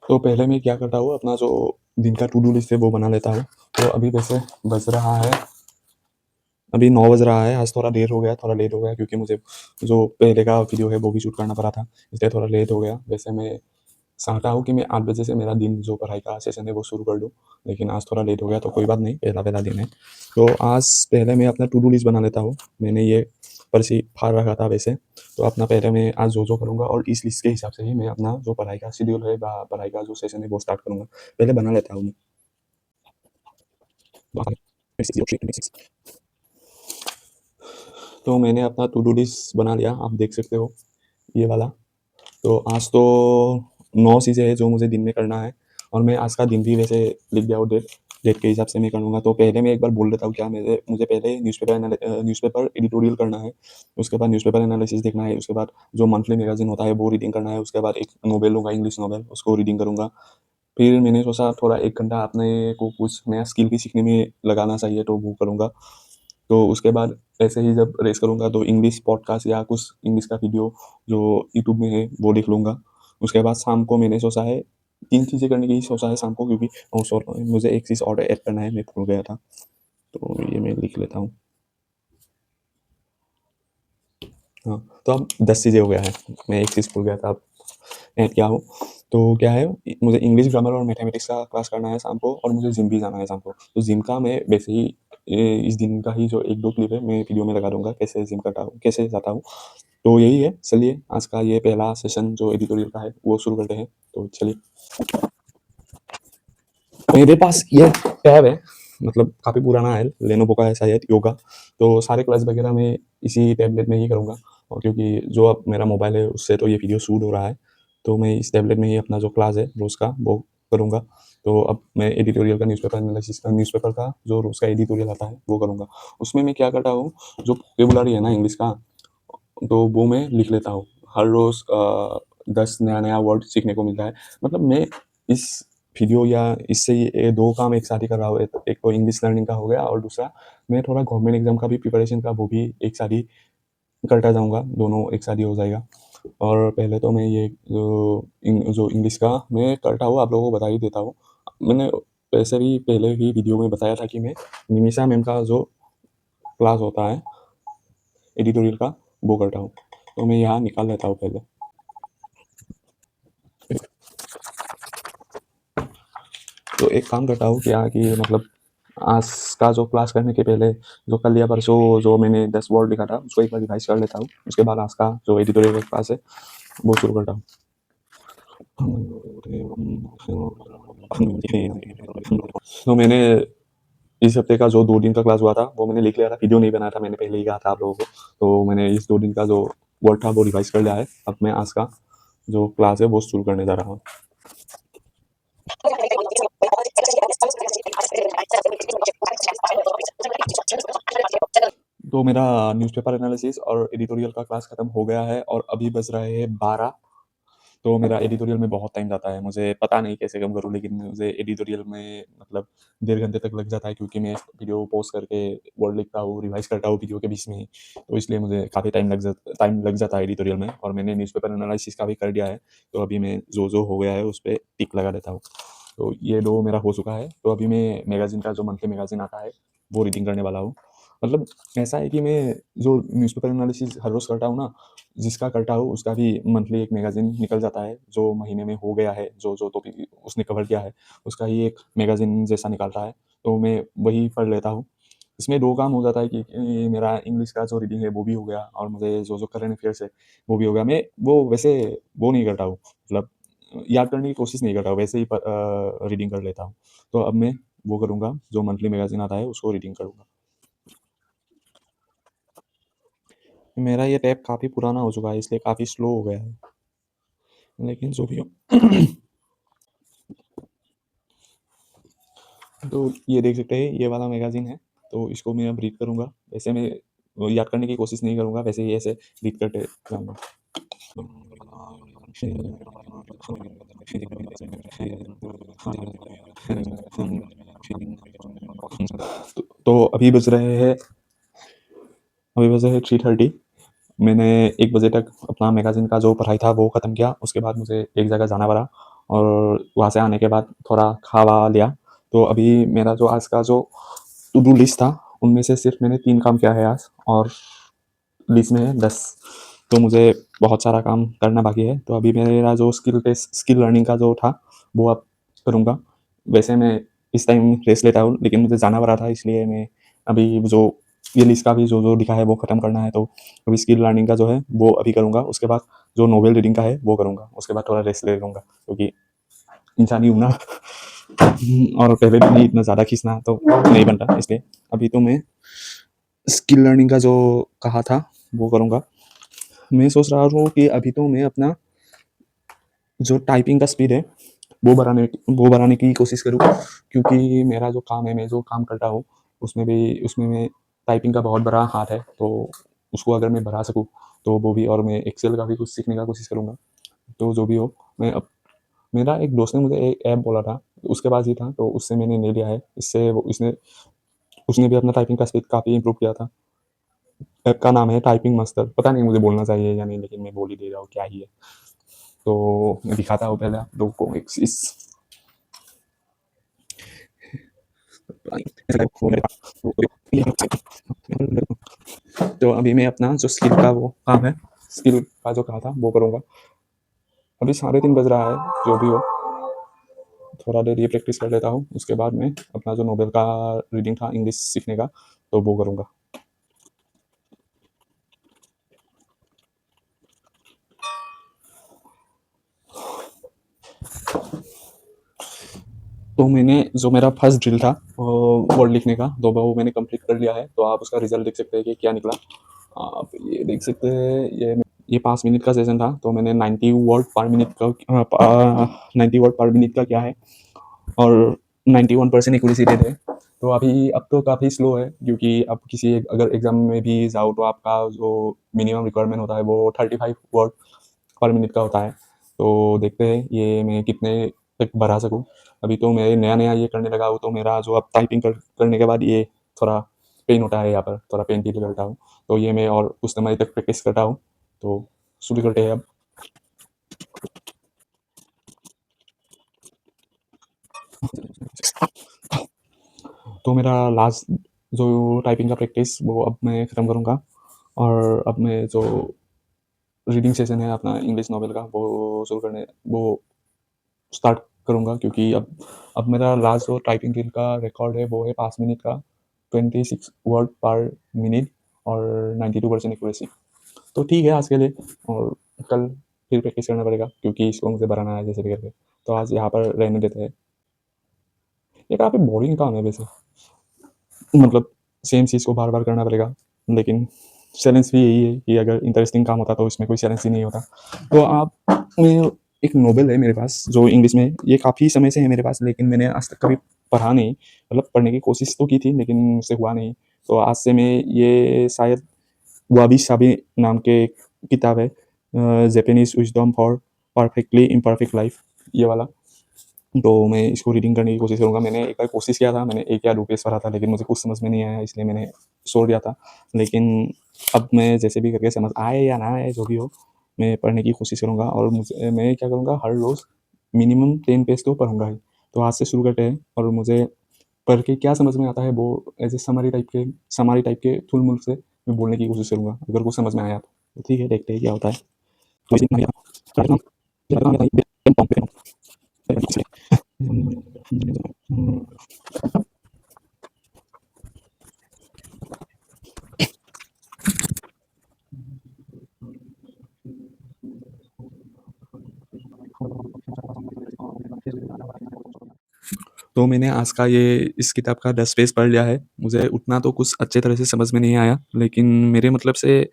तो पहले मैं क्या करता हूँ, अपना जो दिन का टू डू लिस्ट है वो बना लेता हूँ। तो अभी वैसे बज रहा है, अभी 9 बज रहा है। आज थोड़ा लेट हो गया क्योंकि मुझे जो पहले का वीडियो है वो भी शूट करना पड़ा था, इसलिए थोड़ा लेट हो गया। वैसे मैं चाहता हूँ कि मैं 8 बजे से मेरा दिन जो पढ़ाई का सेशन है वो शुरू कर दूँ, लेकिन आज थोड़ा लेट हो गया, तो कोई बात नहीं, पहला-पहला दिन है। तो आज पहले मैं अपना टू डू लिस्ट बना लेता हूँ। मैंने ये पर्ची फाड़ रखा था वैसे, तो अपना पहले मैं आज जो-जो करूँगा और इस लिस्ट के हिसाब से ही मैं अपना जो पढ़ाई का शेड्यूल है पढ़ाई का जो सेशन है वो स्टार्ट करूँगा। पहले बना लेता हूँ मैं। तो मैंने अपना टू डू लिस्ट बना लिया, आप देख सकते हो ये वाला। तो आज तो 9 चीज़ें हैं जो मुझे दिन में करना है, और मैं आज का दिन भी वैसे लिख दिया हूँ, डेट के हिसाब से मैं करूँगा। तो पहले मैं एक बार बोल देता हूँ क्या मुझे पहले न्यूज़पेपर एडिटोरियल करना है, उसके बाद न्यूज़पेपर एनालिसिस देखना है, उसके बाद जो मंथली मैगज़ीन होता है वो रीडिंग करना है, उसके बाद एक नोवेल लूँगा, इंग्लिश नोवेल, उसको रीडिंग करूँगा। फिर मैंने सोचा थोड़ा 1 घंटा अपने को कुछ नया स्किल भी सीखने में लगाना चाहिए, तो वो करूँगा। तो उसके बाद ऐसे ही जब रेस्ट करूँगा तो इंग्लिश पॉडकास्ट या कुछ इंग्लिश का वीडियो जो यूट्यूब में है वो देख लूँगा। उसके बाद शाम को मैंने सोचा है 3 चीज़ें करने की सोचा है शाम को, क्योंकि मुझे एक चीज़ और ऐड करना है, मैं भूल गया था। तो ये मैं लिख लेता हूँ। हाँ, तो अब 10 चीज़ें हो गया है। मैं एक चीज़ भूल गया था, अब ऐड किया हूँ। तो क्या है, मुझे इंग्लिश ग्रामर और मैथमेटिक्स का क्लास करना है शाम को, और मुझे जिम भी जाना है शाम को। तो जिम का मैं वैसे ही इस दिन का ही जो 1-2 क्लिप है मैं वीडियो में लगा दूँगा, कैसे जिम करता हूँ, कैसे जाता हूँ। तो यही है, चलिए आज का ये पहला सेशन जो एडिटोरियल का है वो शुरू करते हैं। तो चलिए, मेरे पास ये टैब है, मतलब काफ़ी पुराना है, लेनोवो का है शायद, योगा। तो सारे क्लास वगैरह मैं इसी टैबलेट में ही करूँगा, और क्योंकि जो अब मेरा मोबाइल है उससे तो ये वीडियो शूट हो रहा है, तो मैं इस टैबलेट में ही अपना जो क्लास है रोज़ का वो करूँगा। तो अब मैं एडिटोरियल का न्यूज़पेपर का जो रोज़ का एडिटोरियल आता है वो करूँगा। उसमें मैं क्या करता हूँ, जो वोकेबुलरी है ना इंग्लिश का, तो वो मैं लिख लेता हूँ। हर रोज़ 10 नया-नया वर्ड सीखने को मिलता है। मतलब मैं इस वीडियो या इससे ये 2 काम एक साथ ही कर रहा हूँ। एक एक तो इंग्लिश लर्निंग का हो गया, और दूसरा मैं थोड़ा गवर्नमेंट एग्ज़ाम का भी प्रिपरेशन का वो भी एक साथ ही करता जाऊँगा, दोनों एक साथ ही हो जाएगा। और पहले तो मैं ये जो इंग्लिश का मैं करता हूँ, आप लोगों को बता ही देता हूँ। मैंने वैसे भी पहले ही वीडियो में बताया था कि मैं निमिषा मैम का जो क्लास होता है एडिटोरियल का वो करता हूँ। तो मैं यहाँ निकाल लेता हूँ पहले। तो एक काम करता हूँ क्या कि मतलब आज का जो क्लास करने के पहले जो कल या परसों जो मैंने 10 वर्ड लिखा था उसको एक बार रिवाइज कर लेता हूँ। उसके बाद आज का जो एडिटोरियल क्लास है वो शुरू करता हूँ। तो मैंने इस हफ्ते का जो 2 दिन का क्लास हुआ था वो मैंने लिख लिया था, वीडियो नहीं बनाया था, मैंने पहले ही कहा था आप लोगों को। तो मैंने इस 2 दिन का जो वर्ड था वो रिवाइज कर लिया है। अब मैं आज का जो क्लास है वो शुरू करने जा रहा हूँ। तो मेरा न्यूज़पेपर एनालिसिस और एडिटोरियल का क्लास खत्म हो गया है, और अभी बज रहे हैं 12। तो मेरा एडिटोरियल में बहुत टाइम जाता है, मुझे पता नहीं कैसे कम करूँ, लेकिन मुझे एडिटोरियल में मतलब डेढ़ घंटे तक लग जाता है, क्योंकि मैं वीडियो पॉज़ करके वर्ड लिखता हूँ, रिवाइज़ करता हूँ वीडियो के बीच में ही। तो इसलिए मुझे काफ़ी टाइम लग जाता है एडिटोरियल में, और मैंने न्यूज़पेपर एनालिसिस का भी कर दिया है। तो अभी मैं जो-जो हो गया है उस पे टिक लगा देता हूँ। तो ये 2 मेरा हो चुका है। तो अभी मैं मैगज़ीन का जो मंथली मैगज़ीन आता है वो रीडिंग करने वाला हूँ। मतलब ऐसा है कि मैं जो न्यूज़पेपर एनालिसिस हर रोज़ करता हूँ ना, जिसका करता हूँ उसका भी मंथली एक मैगज़ीन निकल जाता है, जो महीने में हो गया है, जो-जो टॉपिक उसने कवर किया है, उसका ही एक मैगज़ीन जैसा निकालता है, तो मैं वही पढ़ लेता हूँ। इसमें 2 काम हो जाता है कि मेरा इंग्लिश का जो रीडिंग है वो भी हो गया, और मुझे जो-जो करंट अफ़ेयर्स है वो भी हो गया। मैं वो वैसे वो नहीं करता हूँ, मतलब याद करने की कोशिश नहीं करता हूँ, वैसे ही रीडिंग कर लेता हूँ। तो अब मैं वो करूँगा, जो मंथली मैगज़ीन आता है उसको रीडिंग करूँगा। मेरा ये टैब काफ़ी पुराना हो चुका है, इसलिए काफ़ी स्लो हो गया है, लेकिन जो भी हो। तो ये देख सकते हैं, ये वाला मैगज़ीन है, तो इसको मैं अब रीड करूँगा। वैसे मैं याद करने की कोशिश नहीं करूँगा, वैसे ही ऐसे रीड करते जाऊँगा। तो अभी बज रहे हैं 3:30। मैंने 1 बजे तक अपना मैगज़ीन का जो पढ़ाई था वो ख़त्म किया, उसके बाद मुझे एक जगह जाना पड़ा, और वहाँ से आने के बाद थोड़ा खा-वा लिया। तो अभी मेरा जो आज का जो टू डू लिस्ट था, उनमें से सिर्फ़ मैंने 3 काम किया है आज और लिस्ट में है 10। तो मुझे बहुत सारा काम करना बाकी है। तो अभी मेरा जो स्किल लर्निंग का जो था, वो अब करूँगा। वैसे मैं इस टाइम रेस्ट लेता हूँ, लेकिन मुझे जाना पड़ा था इसलिए मैं अभी जो ये लिस्ट का भी जो लिखा है वो ख़त्म करना है। तो अभी स्किल लर्निंग का जो है वो अभी करूँगा। उसके बाद जो नोवेल रीडिंग का है वो करूँगा। उसके बाद थोड़ा रेस्ट ले लूँगा क्योंकि इंसान ही हूँ ना। और पहले भी नहीं इतना ज़्यादा खींचना तो नहीं बनता, इसलिए अभी तो मैं स्किल लर्निंग का जो कहा था वो करूँगा। मैं सोच रहा हूँ कि अभी तो मैं अपना जो टाइपिंग का स्पीड है वो बढ़ाने की कोशिश करूँ, क्योंकि मेरा जो काम है, मैं जो काम करता हूँ उसमें मैं टाइपिंग का बहुत बड़ा हाथ है। तो उसको अगर मैं बढ़ा सकूँ तो वो भी, और मैं एक्सेल का भी कुछ सीखने का कोशिश करूँगा। तो जो भी हो, मैं अब मेरा एक दोस्त ने मुझे एक ऐप बोला था, उसके पास ही था, तो उससे मैंने ले लिया है। इससे वो इसने उसने भी अपना टाइपिंग का स्पीड काफ़ी इम्प्रूव किया था। ऐप का नाम है टाइपिंग मास्टर। पता नहीं मुझे बोलना चाहिए या नहीं, लेकिन मैं बोल ही दे रहा हूँ क्या ही है। तो मैं दिखाता हूँ पहले आप लोगों को एक चीज़। तो अभी मैं अपना जो स्किल का वो काम है, स्किल का जो कहा था वो करूँगा। अभी 3:30 बज रहा है, जो भी हो थोड़ा देर ये प्रैक्टिस कर लेता हूँ। उसके बाद मैं अपना जो नोबेल का रीडिंग था इंग्लिश सीखने का, तो वो करूँगा। तो मैंने जो मेरा फर्स्ट ड्रिल था वर्ड लिखने का, तो वो मैंने कंप्लीट कर लिया है। तो आप उसका रिजल्ट देख सकते हैं कि क्या निकला। आप ये देख सकते हैं, ये 5 मिनट का सेशन था। तो मैंने 90 वर्ड पर मिनट का किया है और 91% एक्यूरेसी रेट है। तो अभी अब तो काफ़ी स्लो है, क्योंकि अब अगर एग्जाम में भी जाओ तो आपका जो मिनिमम रिक्वायरमेंट होता है वो 35 वर्ड पर मिनट का होता है। तो देखते हैं ये मैं कितने तक बढ़ा सकूँ। अभी तो मैं नया-नया ये करने लगा हूँ, तो मेरा जो अब टाइपिंग करने के बाद ये थोड़ा पेन होता है, यहाँ पर थोड़ा पेन फील करता हूँ। तो ये मैं और कुछ समय तक प्रैक्टिस करता हूँ। तो शुरू करते हैं अब। तो मेरा लास्ट जो टाइपिंग का प्रैक्टिस वो अब मैं ख़त्म करूँगा, और अब मैं जो रीडिंग सेशन है अपना इंग्लिश नॉवेल का वो स्टार्ट करूँगा, क्योंकि अब मेरा लास्ट जो टाइपिंग रील का रिकॉर्ड है वो है 5 मिनट का, 26 वर्ड पर मिनट और 92% एक्यूरेसी। तो ठीक है आज के लिए, और कल फिर प्रैक्टिस करना पड़ेगा, क्योंकि इसको मुझे बनाना है जैसे भी करके। तो आज यहाँ पर रहने देते हैं। ये काफ़ी बोरिंग काम है वैसे, मतलब सेम चीज़ को बार-बार करना पड़ेगा, लेकिन चैलेंज भी यही है कि अगर इंटरेस्टिंग काम होता तो इसमें कोई चैलेंज ही नहीं होता। तो आप मैं एक नोवेल है मेरे पास जो इंग्लिश में, ये काफ़ी समय से है मेरे पास, लेकिन मैंने आज तक कभी पढ़ा नहीं। मतलब पढ़ने की कोशिश तो की थी, लेकिन मुझसे हुआ नहीं। तो आज से मैं ये शायद वाबी साबी नाम के एक किताब है, Japanese wisdom for perfectly imperfect life, ये वाला। तो मैं इसको रीडिंग करने की कोशिश करूँगा। मैंने एक बार कोशिश किया था, मैंने 1 या 2 पेज पढ़ा था, लेकिन मुझे कुछ समझ में नहीं आया, इसलिए मैंने छोड़ दिया था। लेकिन अब मैं जैसे भी करके, समझ आए या ना आए जो भी हो, मैं पढ़ने की कोशिश करूँगा, और मैं क्या करूँगा, हर रोज़ मिनिमम 10 पेज तो पढ़ूँगा ही। तो आज से शुरू करते हैं, और मुझे पढ़ के क्या समझ में आता है वो एज़ ए समरी टाइप के थुल-मुल से मैं बोलने की कोशिश करूँगा, अगर कुछ समझ में आया तो। तो ठीक है, देखते हैं क्या होता है। तो तो मैंने आज का इस किताब का 10 पेज पढ़ लिया है। मुझे उतना तो कुछ अच्छे तरह से समझ में नहीं आया, लेकिन मेरे मतलब से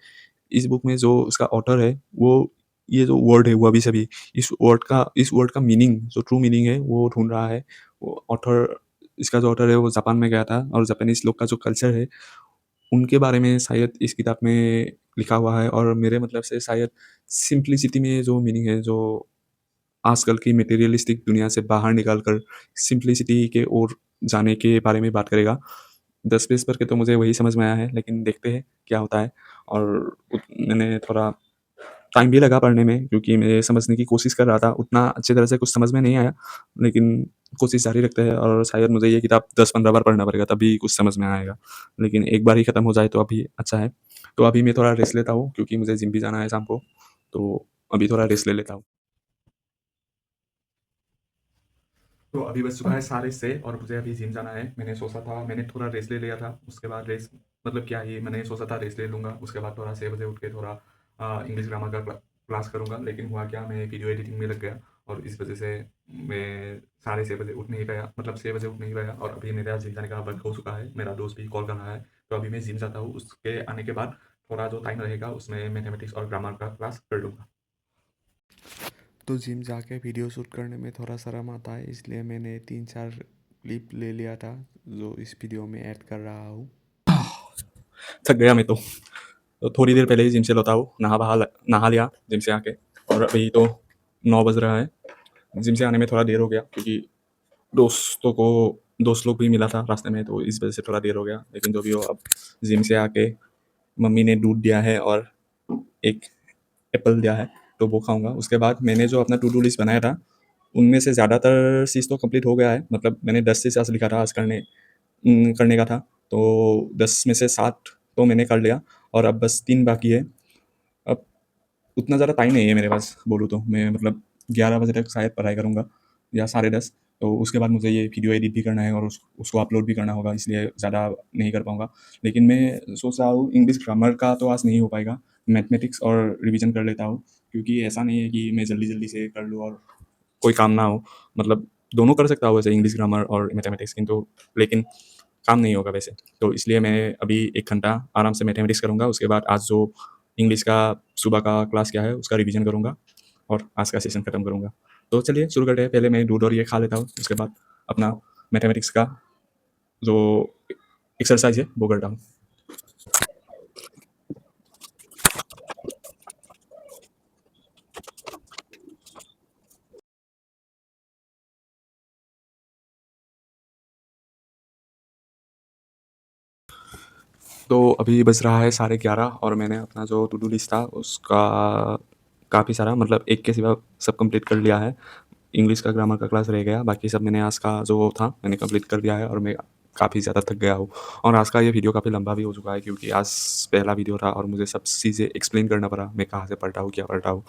इस बुक में जो उसका ऑथर है, वो ये जो वर्ड है, वो अभी-सभी, इस वर्ड का मीनिंग, जो ट्रू मीनिंग है, वो ढूँढ रहा है। वो ऑथर इसका जो ऑथर है, वो जापान में गया था, और जापानीज़ लोग का जो कल्चर है, उनके बारे में शायद इस किताब में लिखा हुआ है, और मेरे मतलब से शायद सिम्प्लिसिटी में जो मीनिंग है, जो आजकल की मटेरियलिस्टिक दुनिया से बाहर निकाल कर सिंप्लिसिटी के ओर जाने के बारे में बात करेगा। 10 पेज पढ़ के तो मुझे वही समझ में आया है, लेकिन देखते हैं क्या होता है। और मैंने थोड़ा टाइम भी लगा पढ़ने में क्योंकि मैं समझने की कोशिश कर रहा था, उतना अच्छी तरह से कुछ समझ में नहीं आया, लेकिन कोशिश जारी रखते हैं और शायद मुझे ये किताब 10-15 बार पढ़ना पड़ेगा तभी कुछ समझ में आएगा। लेकिन एक बार ही खत्म हो जाए तो अभी अच्छा है। तो अभी मैं थोड़ा रेस्ट लेता हूँ क्योंकि मुझे जिम भी जाना है शाम को, तो अभी थोड़ा रेस्ट ले लेता हूँ। तो अभी बज चुका है 6:30 और मुझे अभी जिम जाना है। मैंने सोचा था मैंने थोड़ा रेस्ट ले लिया था, उसके बाद रेस्ट मतलब क्या ही मैंने सोचा था रेस्ट ले लूँगा, उसके बाद थोड़ा 6 बजे उठ के थोड़ा इंग्लिश ग्रामर का क्लास करूँगा। लेकिन हुआ क्या मैं वीडियो एडिटिंग में लग गया और इस वजह से मैं 6:30 बजे उठ नहीं पाया, मतलब 6 बजे उठ नहीं पाया और अभी मेरा जिम जाने का वक़्त हो चुका है। मेरा दोस्त भी कॉल कर रहा है, तो अभी मैं जिम जाता हूँ, उसके आने के बाद थोड़ा जो टाइम रहेगा उसमें मैथमेटिक्स और ग्रामर का क्लास कर लूँगा। तो जिम जाके वीडियो शूट करने में थोड़ा शर्म आता है, इसलिए मैंने 3-4 क्लिप ले लिया था जो इस वीडियो में ऐड कर रहा हूँ। थक गया मैं तो थोड़ी देर पहले ही जिम से लौटा हूँ, नहा लिया जिम से आके और अभी तो 9 बज रहा है। जिम से आने में थोड़ा देर हो गया क्योंकि दोस्तों को दोस्त लोग भी मिला था रास्ते में, तो इस वजह से थोड़ा देर हो गया। लेकिन जो भी हो, अब जिम से आके मम्मी ने दूध दिया है और एक एप्पल दिया है, तो वो खाऊँगा। उसके बाद मैंने जो अपना टू डू लिस्ट बनाया था, उनमें से ज़्यादातर चीज़ तो कंप्लीट हो गया है। मतलब मैंने 10 से 60 लिखा था आज करने का था, तो 10 में से 7 तो मैंने कर लिया और अब बस 3 बाकी है। अब उतना ज़्यादा टाइम नहीं है मेरे पास, बोलूँ तो मैं मतलब 11 बजे तक शायद पढ़ाई करूँगा या 10:30। तो उसके बाद मुझे ये वीडियो एडिट भी करना है और उसको अपलोड भी करना होगा, इसलिए ज़्यादा नहीं कर पाऊँगा। लेकिन मैं सोच रहा हूँ इंग्लिश ग्रामर का तो आज नहीं हो पाएगा, मैथमेटिक्स और रिवीजन कर लेता हूँ, क्योंकि ऐसा नहीं है कि मैं जल्दी-जल्दी से कर लूँ और कोई काम ना हो। मतलब दोनों कर सकता हूँ वैसे, इंग्लिश ग्रामर और मैथमेटिक्स, किंतु लेकिन काम नहीं होगा वैसे। तो इसलिए मैं अभी 1 घंटा आराम से मैथमेटिक्स करूँगा, उसके बाद आज जो इंग्लिश का सुबह का क्लास किया है उसका रिवीजन करूँगा और आज का सेशन खत्म करूँगा। तो चलिए शुरू करते हैं। पहले मैं दूध और ये खा लेता हूँ, उसके बाद अपना मैथमेटिक्स का जो एक्सरसाइज़ है वो करता हूँ। तो अभी बज रहा है 11:30 और मैंने अपना जो टू डू लिस्ट था उसका काफ़ी सारा, मतलब एक के सिवा सब कंप्लीट कर लिया है। इंग्लिश का ग्रामर का क्लास रह गया, बाकी सब मैंने आज का जो था मैंने कंप्लीट कर दिया है और मैं काफ़ी ज़्यादा थक गया हूँ। और आज का ये वीडियो काफ़ी लंबा भी हो चुका है क्योंकि आज पहला वीडियो था और मुझे सब चीज़ें एक्सप्लेन करना पड़ा, मैं कहाँ से पढ़ता हूँ, क्या पढ़ता हूँ।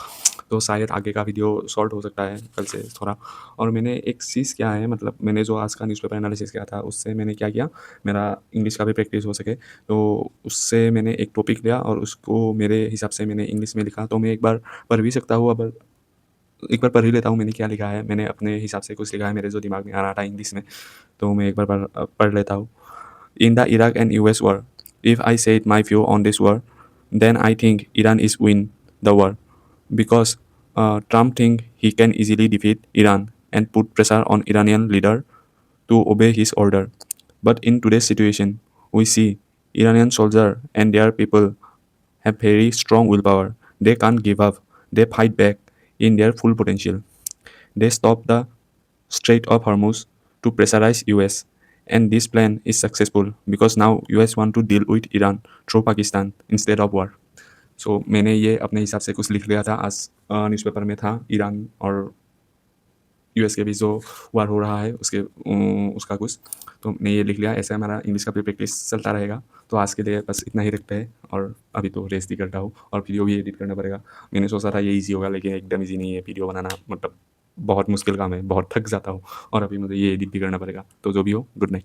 तो शायद आगे का वीडियो शॉर्ट हो सकता है कल से थोड़ा। और मैंने एक चीज़ क्या है, मतलब मैंने जो आज का न्यूज़पेपर एनालिसिस किया था उससे मैंने क्या किया, मेरा इंग्लिश का भी प्रैक्टिस हो सके, तो उससे मैंने एक टॉपिक लिया और उसको मेरे हिसाब से मैंने इंग्लिश में लिखा। तो मैं एक बार पढ़ भी सकता हूँ, अब एक बार पढ़ ही लेता हूँ मैंने क्या लिखा है। मैंने अपने हिसाब से कुछ लिखा है, मेरे जो दिमाग में आ रहा था इंग्लिश में, तो मैं एक बार पढ़ लेता हूँ। In the Iraq and US war, if I said my view on this war, then I think Iran is win the war because Trump think he can easily defeat Iran and put pressure on Iranian leader to obey his order. But in today's situation, we see Iranian soldier and their people have very strong willpower. They can't give up. They fight back in their full potential. They stop the Strait of Hormuz to pressurize US. And this plan is successful because now US want to deal with Iran through Pakistan instead of war. सो मैंने ये अपने हिसाब से कुछ लिख लिया था आज। न्यूज़पेपर में था ईरान और यूएस के बीच जो वार हो रहा है उसका कुछ, तो मैंने ये लिख लिया। ऐसे हमारा इंग्लिश का भी प्रैक्टिस चलता रहेगा। तो आज के लिए बस इतना ही रखते हैं और अभी तो रेस्ट ही करता हूँ और वीडियो भी एडिट करना पड़ेगा। मैंने सोचा था ये ईजी होगा, लेकिन एकदम ईजी नहीं है वीडियो बनाना, मतलब बहुत मुश्किल काम है, बहुत थक जाता हूँ और अभी मुझे ये एडिट भी करना पड़ेगा। तो जो भी हो, गुड नाइट।